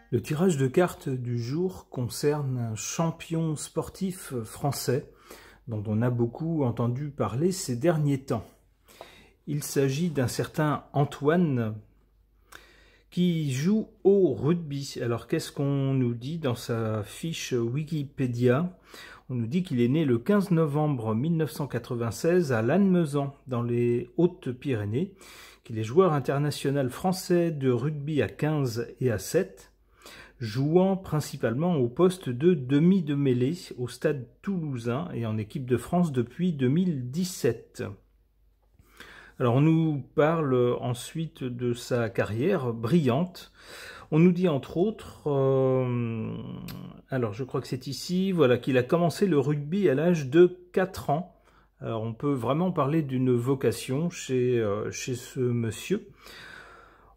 Le tirage de cartes du jour concerne un champion sportif français dont on a beaucoup entendu parler ces derniers temps. Il s'agit d'un certain Antoine qui joue au rugby. Alors qu'est-ce qu'on nous dit dans sa fiche Wikipédia? On nous dit qu'il est né le 15 novembre 1996 à Lannemezan, dans les Hautes-Pyrénées, qu'il est joueur international français de rugby à 15 et à 7, jouant principalement au poste de demi de mêlée au Stade Toulousain et en équipe de France depuis 2017. Alors on nous parle ensuite de sa carrière brillante. On nous dit entre autres, alors je crois que c'est ici, voilà, qu'il a commencé le rugby à l'âge de 4 ans. Alors on peut vraiment parler d'une vocation chez ce monsieur.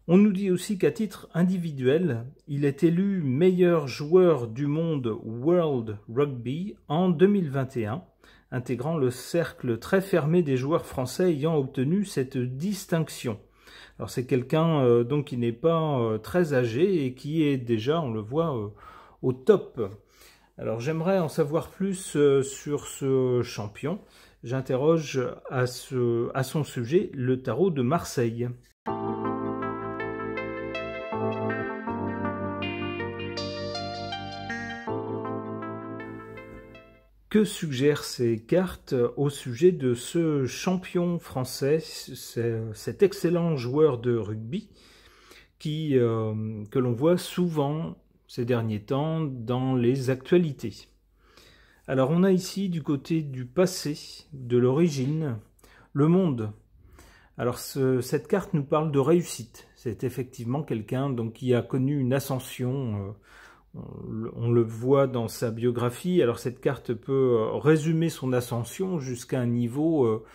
On nous dit aussi qu'à titre individuel, il est élu meilleur joueur du monde World Rugby en 2021, intégrant le cercle très fermé des joueurs français ayant obtenu cette distinction. Alors c'est quelqu'un donc qui n'est pas très âgé et qui est déjà, on le voit, au top. Alors j'aimerais en savoir plus sur ce champion. J'interroge à son sujet le tarot de Marseille. Que suggèrent ces cartes au sujet de ce champion français, cet excellent joueur de rugby que l'on voit souvent ces derniers temps dans les actualités? Alors on a ici du côté du passé, de l'origine, le monde. Alors cette carte nous parle de réussite. C'est effectivement quelqu'un qui a connu une ascension. On le voit dans sa biographie. Alors cette carte peut résumer son ascension jusqu'à un niveau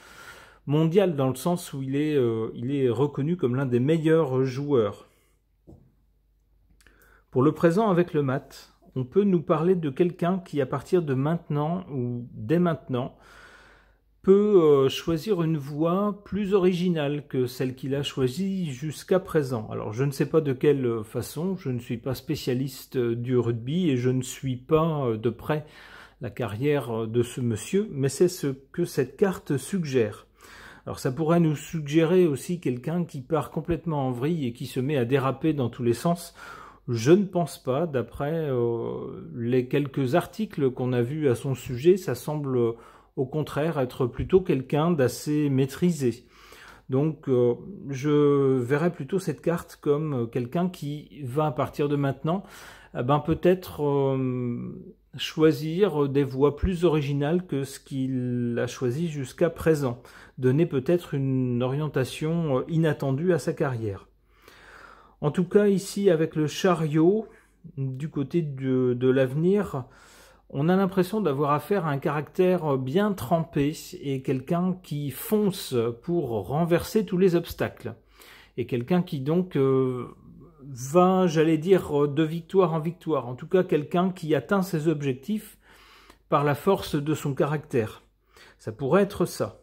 mondial, dans le sens où il est reconnu comme l'un des meilleurs joueurs. Pour le présent avec le mat, on peut nous parler de quelqu'un qui, à partir de maintenant ou dès maintenant, peut choisir une voie plus originale que celle qu'il a choisie jusqu'à présent. Alors je ne sais pas de quelle façon, je ne suis pas spécialiste du rugby et je ne suis pas de près la carrière de ce monsieur, mais c'est ce que cette carte suggère. Alors ça pourrait nous suggérer aussi quelqu'un qui part complètement en vrille et qui se met à déraper dans tous les sens. Je ne pense pas, d'après les quelques articles qu'on a vus à son sujet, ça semble au contraire être plutôt quelqu'un d'assez maîtrisé. Donc je verrais plutôt cette carte comme quelqu'un qui va, à partir de maintenant, peut-être choisir des voies plus originales que ce qu'il a choisi jusqu'à présent, donner peut-être une orientation inattendue à sa carrière. En tout cas, ici, avec le chariot, du côté de l'avenir, on a l'impression d'avoir affaire à un caractère bien trempé et quelqu'un qui fonce pour renverser tous les obstacles. Et quelqu'un qui donc va, j'allais dire, de victoire en victoire. En tout cas, quelqu'un qui atteint ses objectifs par la force de son caractère. Ça pourrait être ça.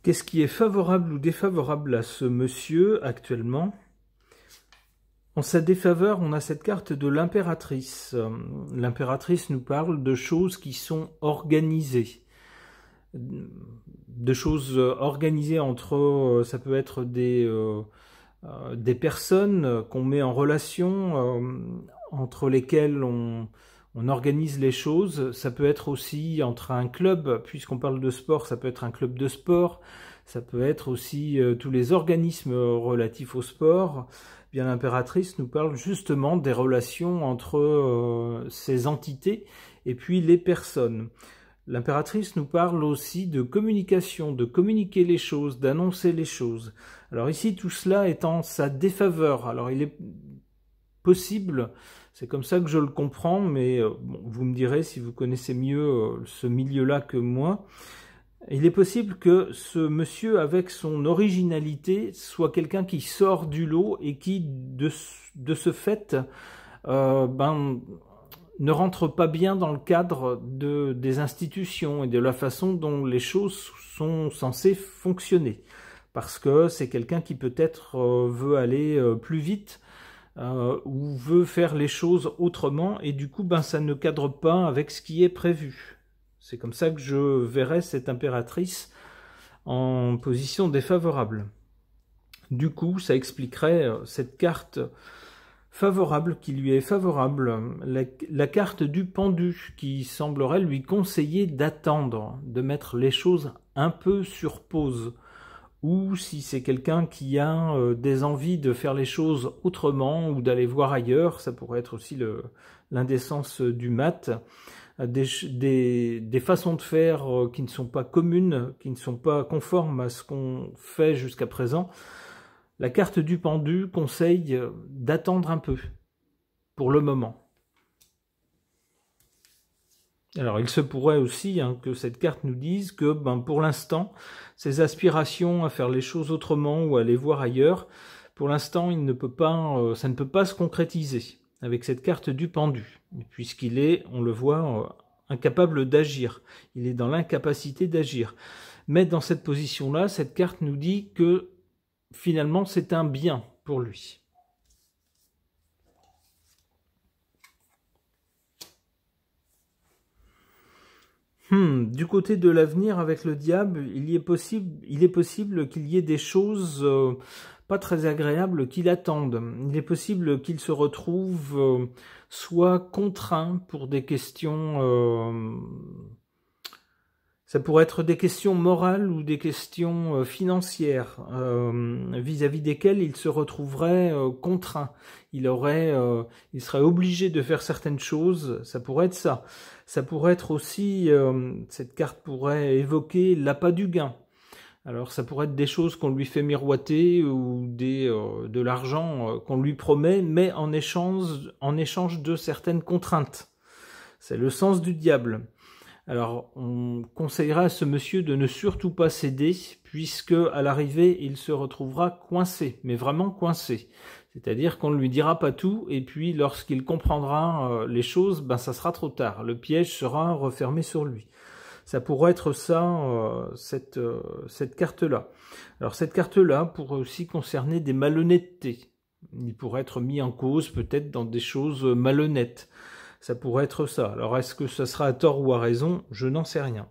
Qu'est-ce qui est favorable ou défavorable à ce monsieur actuellement? En sa défaveur, on a cette carte de l'impératrice. L'impératrice nous parle de choses qui sont organisées. De choses organisées entre, ça peut être des personnes qu'on met en relation, entre lesquelles on organise les choses. Ça peut être aussi entre un club, puisqu'on parle de sport, ça peut être un club de sport, ça peut être aussi tous les organismes relatifs au sport. Bien, l'impératrice nous parle justement des relations entre ces entités et puis les personnes. L'impératrice nous parle aussi de communication, de communiquer les choses, d'annoncer les choses. Alors ici, tout cela est en sa défaveur. Alors il est possible, c'est comme ça que je le comprends, mais bon, vous me direz si vous connaissez mieux ce milieu-là que moi, Il est possible que ce monsieur, avec son originalité, soit quelqu'un qui sort du lot et qui, de ce fait, ne rentre pas bien dans le cadre des institutions et de la façon dont les choses sont censées fonctionner. Parce que c'est quelqu'un qui peut-être veut aller plus vite ou veut faire les choses autrement, et du coup, ça ne cadre pas avec ce qui est prévu. C'est comme ça que je verrais cette impératrice en position défavorable. Du coup, ça expliquerait cette carte favorable qui lui est favorable, la carte du pendu qui semblerait lui conseiller d'attendre, de mettre les choses un peu sur pause. Ou si c'est quelqu'un qui a des envies de faire les choses autrement ou d'aller voir ailleurs, ça pourrait être aussi l'indécence du mat, des façons de faire qui ne sont pas communes, qui ne sont pas conformes à ce qu'on fait jusqu'à présent. La carte du pendu conseille d'attendre un peu, pour le moment. Alors, il se pourrait aussi que cette carte nous dise que, pour l'instant, ses aspirations à faire les choses autrement ou à les voir ailleurs, pour l'instant, ça ne peut pas se concrétiser avec cette carte du pendu, puisqu'il est, on le voit, incapable d'agir. Il est dans l'incapacité d'agir. Mais dans cette position-là, cette carte nous dit que, finalement, c'est un bien pour lui. Du côté de l'avenir avec le diable, il est possible qu'il y ait des choses pas très agréables qui l'attendent. Il est possible qu'il se retrouve soit contraint pour des questions... ça pourrait être des questions morales ou des questions financières vis-à-vis desquelles il se retrouverait contraint. Il serait obligé de faire certaines choses, ça pourrait être ça. Ça pourrait être aussi, cette carte pourrait évoquer l'appât du gain. Alors ça pourrait être des choses qu'on lui fait miroiter ou de l'argent qu'on lui promet, mais en échange de certaines contraintes. C'est le sens du diable. Alors, on conseillera à ce monsieur de ne surtout pas céder, puisque à l'arrivée, il se retrouvera coincé, mais vraiment coincé. C'est-à-dire qu'on ne lui dira pas tout, et puis lorsqu'il comprendra les choses, ça sera trop tard. Le piège sera refermé sur lui. Ça pourrait être ça, cette carte-là. Alors, cette carte-là pourrait aussi concerner des malhonnêtetés. Il pourrait être mis en cause peut-être dans des choses malhonnêtes. Ça pourrait être ça. Alors, est-ce que ça sera à tort ou à raison? Je n'en sais rien.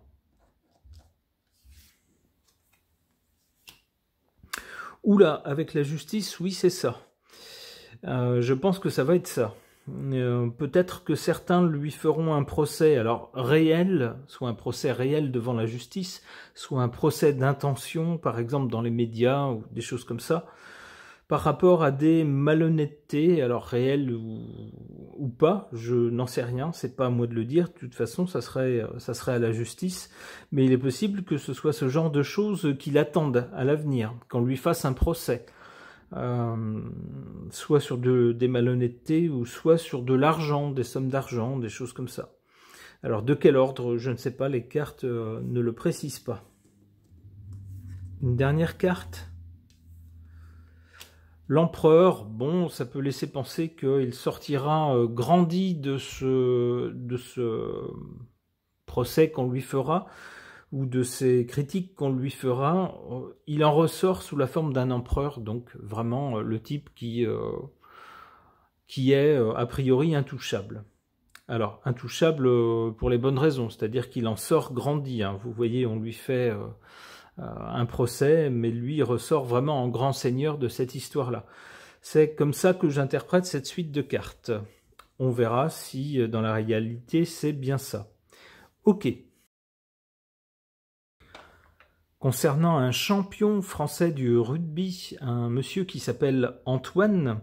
Oula, avec la justice, oui, c'est ça. Je pense que ça va être ça. Peut-être que certains lui feront un procès, alors réel, soit un procès réel devant la justice, soit un procès d'intention, par exemple dans les médias ou des choses comme ça, par rapport à des malhonnêtetés, alors réelles ou pas, je n'en sais rien, c'est pas à moi de le dire, de toute façon ça serait à la justice, mais il est possible que ce soit ce genre de choses qui l'attendent à l'avenir, qu'on lui fasse un procès, soit sur des malhonnêtetés ou soit sur de l'argent, des sommes d'argent, des choses comme ça. Alors de quel ordre, je ne sais pas, les cartes ne le précisent pas. Une dernière carte. L'empereur, bon, ça peut laisser penser qu'il sortira grandi de ce procès qu'on lui fera, ou de ces critiques qu'on lui fera. Il en ressort sous la forme d'un empereur, donc vraiment le type qui est a priori intouchable. Alors, intouchable pour les bonnes raisons, c'est-à-dire qu'il en sort grandi. Vous voyez, on lui fait... un procès, mais lui ressort vraiment en grand seigneur de cette histoire-là. C'est comme ça que j'interprète cette suite de cartes. On verra si dans la réalité c'est bien ça. Ok. Concernant un champion français du rugby, un monsieur qui s'appelle Antoine,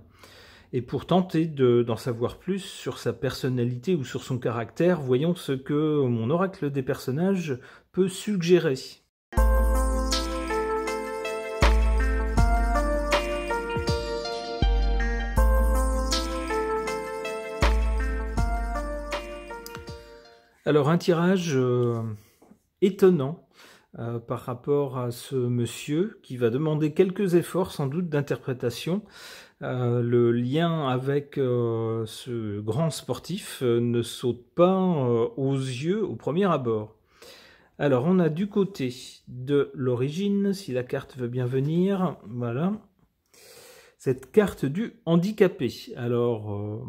et pour tenter d'en savoir plus sur sa personnalité ou sur son caractère, voyons ce que mon oracle des personnages peut suggérer. Alors un tirage étonnant, par rapport à ce monsieur qui va demander quelques efforts sans doute d'interprétation. Le lien avec ce grand sportif ne saute pas aux yeux au premier abord. Alors on a du côté de l'origine, si la carte veut bien venir, voilà, cette carte du handicapé. Alors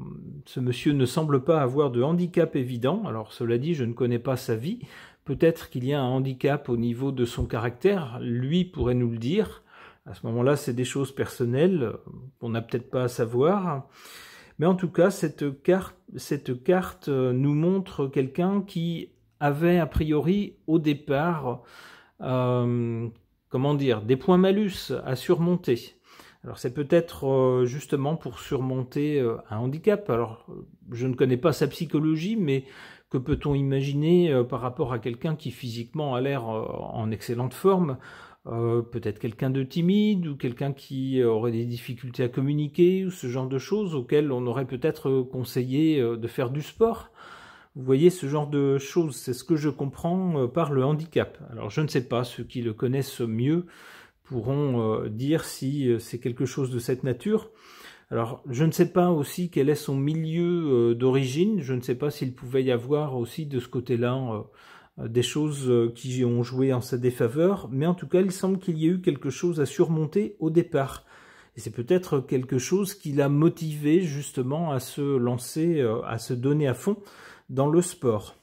ce monsieur ne semble pas avoir de handicap évident, alors cela dit je ne connais pas sa vie, peut-être qu'il y a un handicap au niveau de son caractère, lui pourrait nous le dire. À ce moment-là, c'est des choses personnelles qu'on n'a peut-être pas à savoir. Mais en tout cas, cette carte nous montre quelqu'un qui avait a priori au départ, comment dire, des points malus à surmonter. Alors c'est peut-être justement pour surmonter un handicap. Alors je ne connais pas sa psychologie, mais que peut-on imaginer par rapport à quelqu'un qui physiquement a l'air en excellente forme? Peut-être quelqu'un de timide ou quelqu'un qui aurait des difficultés à communiquer ou ce genre de choses auxquelles on aurait peut-être conseillé de faire du sport. Vous voyez ce genre de choses, c'est ce que je comprends par le handicap. Alors je ne sais pas, ceux qui le connaissent mieux pourront dire si c'est quelque chose de cette nature. Alors je ne sais pas aussi quel est son milieu d'origine, je ne sais pas s'il pouvait y avoir aussi de ce côté-là des choses qui ont joué en sa défaveur, mais en tout cas il semble qu'il y ait eu quelque chose à surmonter au départ. Et c'est peut-être quelque chose qui l'a motivé justement à se lancer, à se donner à fond dans le sport.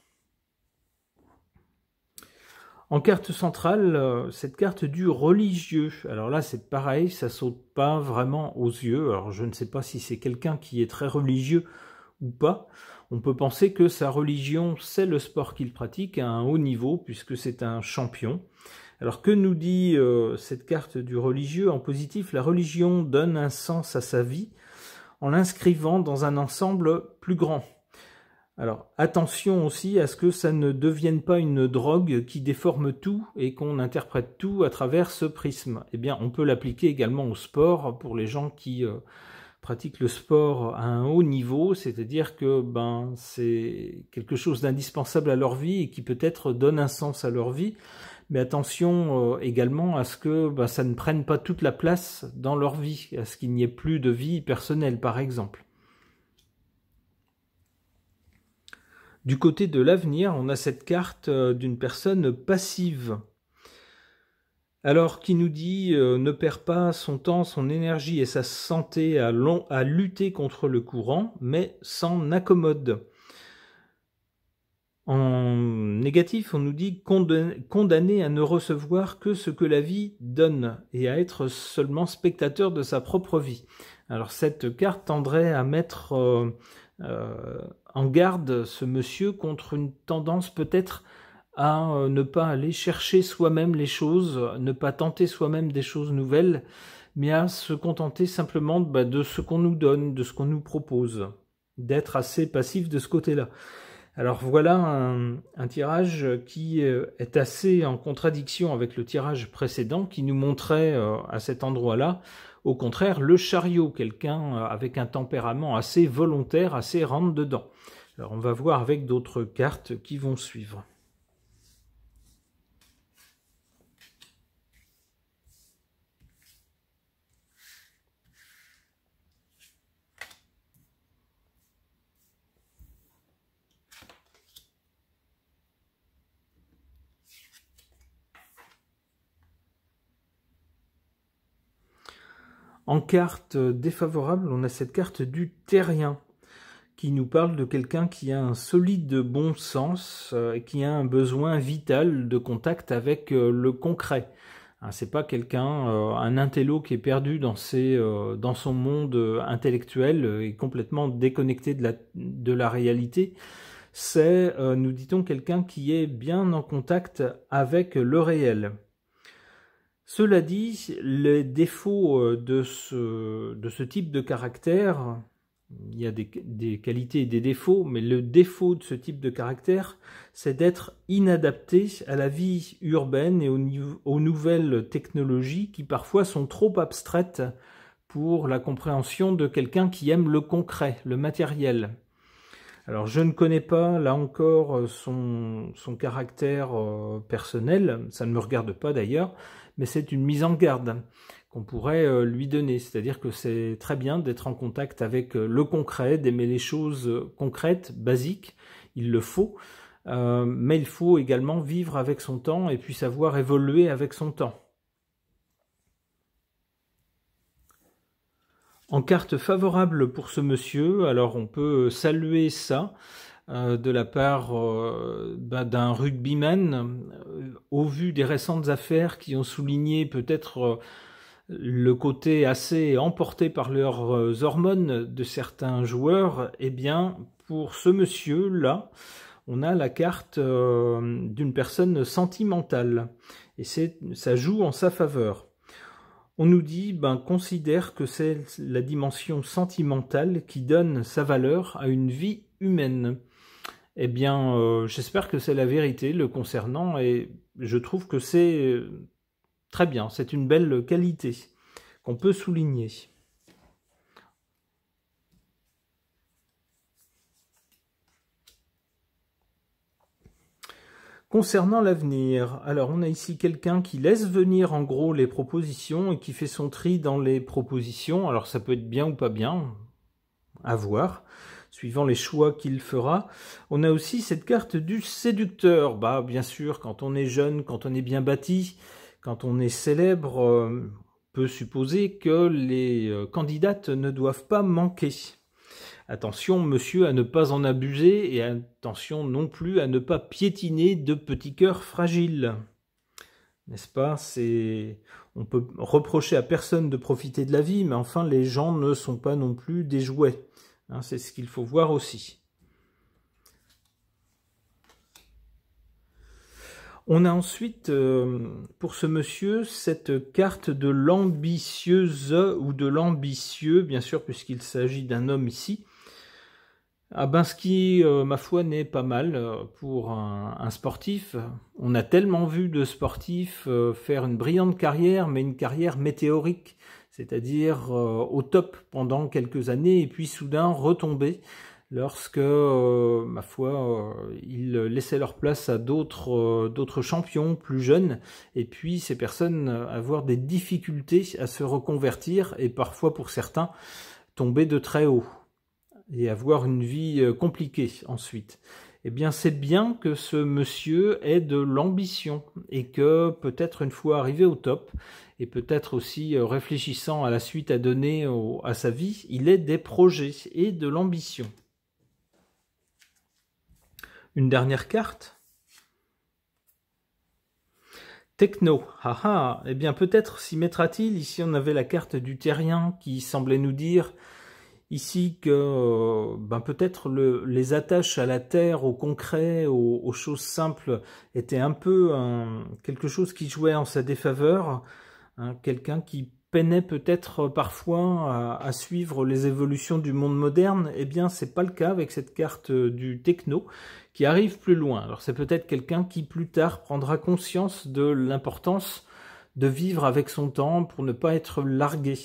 En carte centrale, cette carte du religieux. Alors là c'est pareil, ça saute pas vraiment aux yeux. Alors je ne sais pas si c'est quelqu'un qui est très religieux ou pas. On peut penser que sa religion, c'est le sport qu'il pratique à un haut niveau, puisque c'est un champion. Alors que nous dit cette carte du religieux? En positif, la religion donne un sens à sa vie en l'inscrivant dans un ensemble plus grand. Alors attention aussi à ce que ça ne devienne pas une drogue qui déforme tout et qu'on interprète tout à travers ce prisme. Eh bien, on peut l'appliquer également au sport pour les gens qui pratiquent le sport à un haut niveau, c'est-à-dire que c'est quelque chose d'indispensable à leur vie et qui peut-être donne un sens à leur vie. Mais attention également à ce que ça ne prenne pas toute la place dans leur vie, à ce qu'il n'y ait plus de vie personnelle par exemple. Du côté de l'avenir, on a cette carte d'une personne passive. Alors qui nous dit ne perd pas son temps, son énergie et sa santé à lutter contre le courant, mais s'en accommode. En négatif, on nous dit condamné à ne recevoir que ce que la vie donne et à être seulement spectateur de sa propre vie. Alors cette carte tendrait à mettre en garde ce monsieur contre une tendance peut-être à ne pas aller chercher soi-même les choses, ne pas tenter soi-même des choses nouvelles, mais à se contenter simplement de ce qu'on nous donne, de ce qu'on nous propose, d'être assez passif de ce côté-là. Alors voilà un tirage qui est assez en contradiction avec le tirage précédent qui nous montrait à cet endroit-là, au contraire, le chariot, quelqu'un avec un tempérament assez volontaire, assez rentre-dedans. Alors on va voir avec d'autres cartes qui vont suivre. En carte défavorable, on a cette carte du terrien qui nous parle de quelqu'un qui a un solide bon sens et qui a un besoin vital de contact avec le concret. C'est pas quelqu'un, un intello qui est perdu dans son monde intellectuel et complètement déconnecté de la réalité. C'est, nous dit-on, quelqu'un qui est bien en contact avec le réel. Cela dit, les défauts de ce type de caractère, il y a des qualités et des défauts, mais le défaut de ce type de caractère, c'est d'être inadapté à la vie urbaine et aux nouvelles technologies qui parfois sont trop abstraites pour la compréhension de quelqu'un qui aime le concret, le matériel. Alors je ne connais pas, là encore, son caractère personnel, ça ne me regarde pas d'ailleurs, mais c'est une mise en garde qu'on pourrait lui donner. C'est-à-dire que c'est très bien d'être en contact avec le concret, d'aimer les choses concrètes, basiques, il le faut, mais il faut également vivre avec son temps et puis savoir évoluer avec son temps. En carte favorable pour ce monsieur, alors on peut saluer ça de la part d'un rugbyman, au vu des récentes affaires qui ont souligné peut-être le côté assez emporté par leurs hormones de certains joueurs. Eh bien, pour ce monsieur-là, on a la carte d'une personne sentimentale, et ça joue en sa faveur. On nous dit, considère que c'est la dimension sentimentale qui donne sa valeur à une vie humaine. Eh bien, j'espère que c'est la vérité le concernant, et je trouve que c'est très bien, c'est une belle qualité qu'on peut souligner. Concernant l'avenir, alors on a ici quelqu'un qui laisse venir en gros les propositions et qui fait son tri dans les propositions. Alors ça peut être bien ou pas bien, à voir, suivant les choix qu'il fera. On a aussi cette carte du séducteur. Bien sûr, quand on est jeune, quand on est bien bâti, quand on est célèbre, on peut supposer que les candidates ne doivent pas manquer. Attention, monsieur, à ne pas en abuser, et attention non plus à ne pas piétiner de petits cœurs fragiles. N'est-ce pas? On peut reprocher à personne de profiter de la vie, mais enfin, les gens ne sont pas non plus des jouets. C'est ce qu'il faut voir aussi. On a ensuite, pour ce monsieur, cette carte de l'ambitieuse ou de l'ambitieux, bien sûr, puisqu'il s'agit d'un homme ici. Ce qui, ma foi, n'est pas mal pour un sportif. On a tellement vu de sportifs faire une brillante carrière, mais une carrière météorique, c'est-à-dire au top pendant quelques années, et puis soudain retomber lorsque, ma foi, ils laissaient leur place à d'autres champions plus jeunes, et puis ces personnes avoir des difficultés à se reconvertir, et parfois pour certains tomber de très haut et avoir une vie compliquée ensuite. Eh bien, c'est bien que ce monsieur ait de l'ambition et que peut-être une fois arrivé au top, et peut-être aussi réfléchissant à la suite à donner à sa vie, il ait des projets et de l'ambition. Une dernière carte. Techno. Eh bien, peut-être s'y mettra-t-il. Ici, on avait la carte du terrien qui semblait nous dire ici que peut-être les attaches à la terre, au concret, aux choses simples, étaient un peu quelque chose qui jouait en sa défaveur. Quelqu'un qui peinait peut-être parfois à suivre les évolutions du monde moderne. Eh bien, c'est pas le cas avec cette carte du techno qui arrive plus loin. Alors, c'est peut-être quelqu'un qui plus tard prendra conscience de l'importance de vivre avec son temps pour ne pas être largué.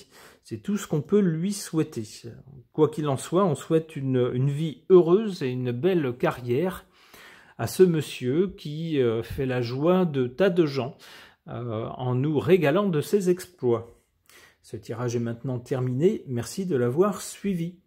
C'est tout ce qu'on peut lui souhaiter. Quoi qu'il en soit, on souhaite une vie heureuse et une belle carrière à ce monsieur qui fait la joie de tas de gens en nous régalant de ses exploits. Ce tirage est maintenant terminé. Merci de l'avoir suivi.